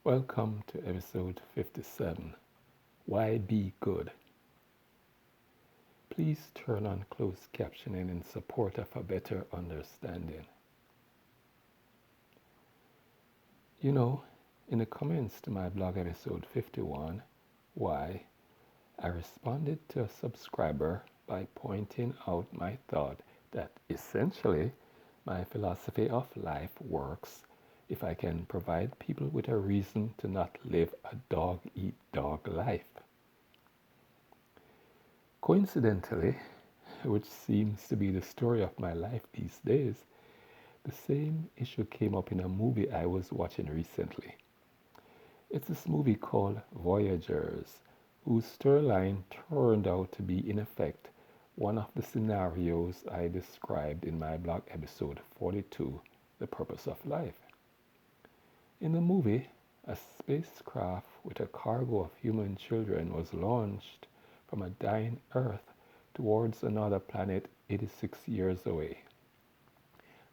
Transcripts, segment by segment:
Welcome to episode 57. Why Be Good? Please turn on closed captioning in support of a better understanding. You know, in the comments to my blog episode 51, Why, I responded to a subscriber by pointing out my thought that essentially my philosophy of life works if I can provide people with a reason to not live a dog-eat-dog life. Coincidentally, which seems to be the story of my life these days, the same issue came up in a movie I was watching recently. It's this movie called Voyagers, whose storyline turned out to be, in effect, one of the scenarios I described in my blog episode 42, The Purpose of Life. In the movie, a spacecraft with a cargo of human children was launched from a dying Earth towards another planet 86 years away.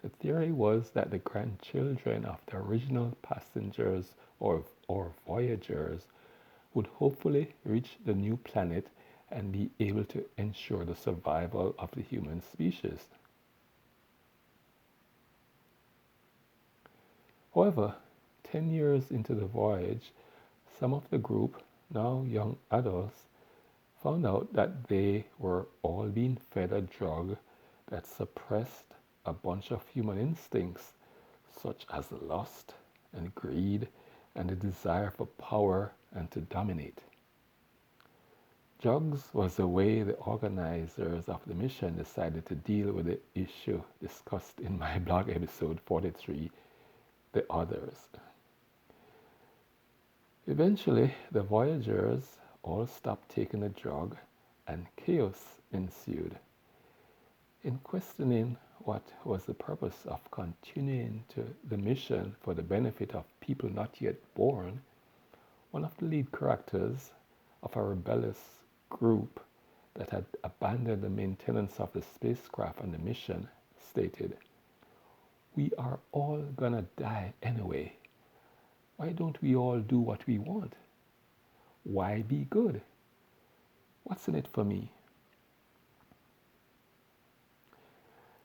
The theory was that the grandchildren of the original passengers or voyagers would hopefully reach the new planet and be able to ensure the survival of the human species. However, 10 years into the voyage, some of the group, now young adults, found out that they were all being fed a drug that suppressed a bunch of human instincts such as lust and greed and the desire for power and to dominate. Drugs was the way the organizers of the mission decided to deal with the issue discussed in my blog episode 43, The Others. Eventually, the voyagers all stopped taking the drug and chaos ensued. In questioning what was the purpose of continuing to the mission for the benefit of people not yet born, one of the lead characters of a rebellious group that had abandoned the maintenance of the spacecraft and the mission stated, "We are all gonna die anyway. Why don't we all do what we want? Why be good? What's in it for me?"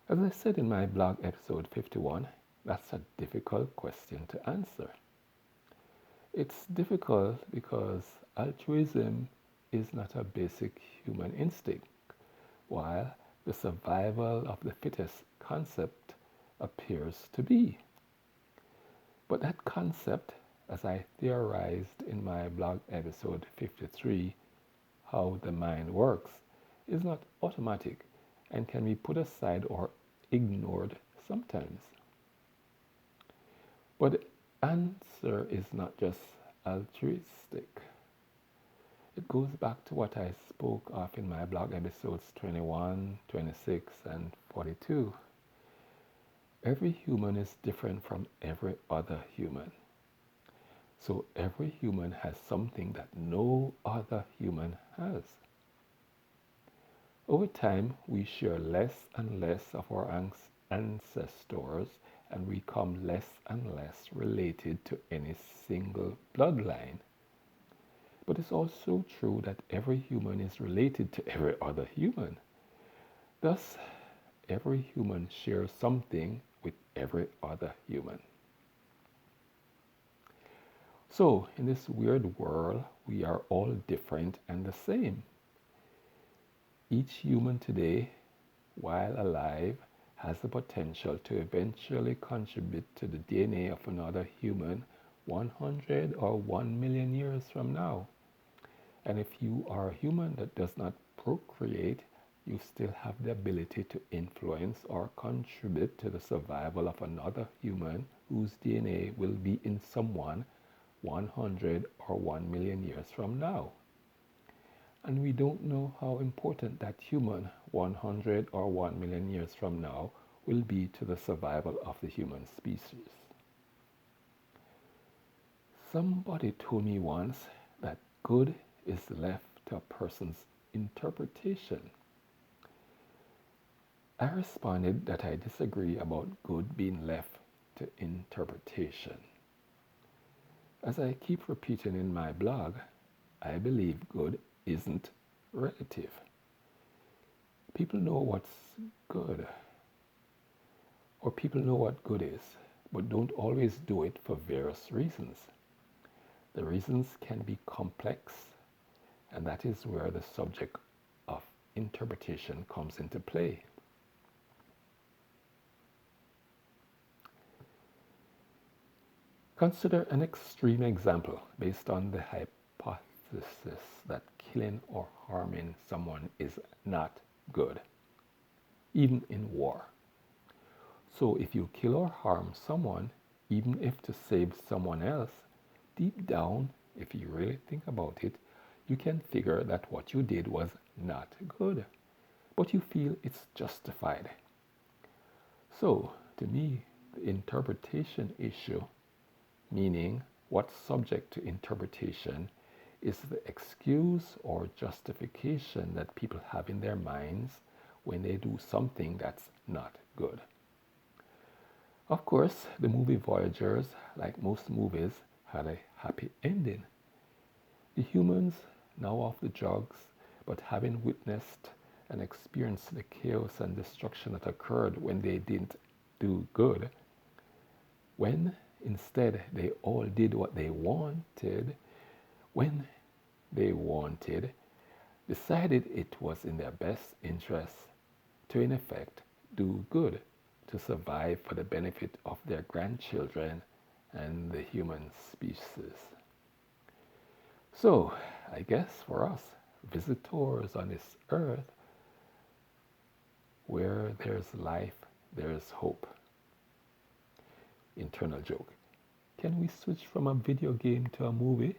As I said in my blog episode 51, that's a difficult question to answer. It's difficult because altruism is not a basic human instinct, while the survival of the fittest concept appears to be. But that concept, as I theorized in my blog episode 53, How the Mind Works, is not automatic and can be put aside or ignored sometimes. But the answer is not just altruistic. It goes back to what I spoke of in my blog episodes 21, 26, and 42. Every human is different from every other human. So every human has something that no other human has. Over time, we share less and less of our ancestors and we become less and less related to any single bloodline. But it's also true that every human is related to every other human. Thus, every human shares something with every other human. So, in this weird world, we are all different and the same. Each human today, while alive, has the potential to eventually contribute to the DNA of another human 100 or 1 million years from now. And if you are a human that does not procreate, you still have the ability to influence or contribute to the survival of another human whose DNA will be in someone 100 or 1 million years from now. And we don't know how important that human 100 or 1 million years from now will be to the survival of the human species. Somebody told me once that good is left to a person's interpretation. I responded that I disagree about good being left to interpretation. As I keep repeating in my blog, I believe good isn't relative. People know what's good, or people know what good is, but don't always do it for various reasons. The reasons can be complex, and that is where the subject of interpretation comes into play. Consider an extreme example based on the hypothesis that killing or harming someone is not good, even in war. So if you kill or harm someone, even if to save someone else, deep down, if you really think about it, you can figure that what you did was not good, but you feel it's justified. So, to me, the interpretation issue, meaning what's subject to interpretation, is the excuse or justification that people have in their minds when they do something that's not good. Of course, the movie Voyagers, like most movies, had a happy ending. The humans, now off the drugs, but having witnessed and experienced the chaos and destruction that occurred when they didn't do good, when instead they all did what they wanted, when they wanted, decided it was in their best interest to, in effect, do good, to survive for the benefit of their grandchildren and the human species. So, I guess for us, visitors on this earth, where there's life, there's hope. Internal joke. Can we switch from a video game to a movie?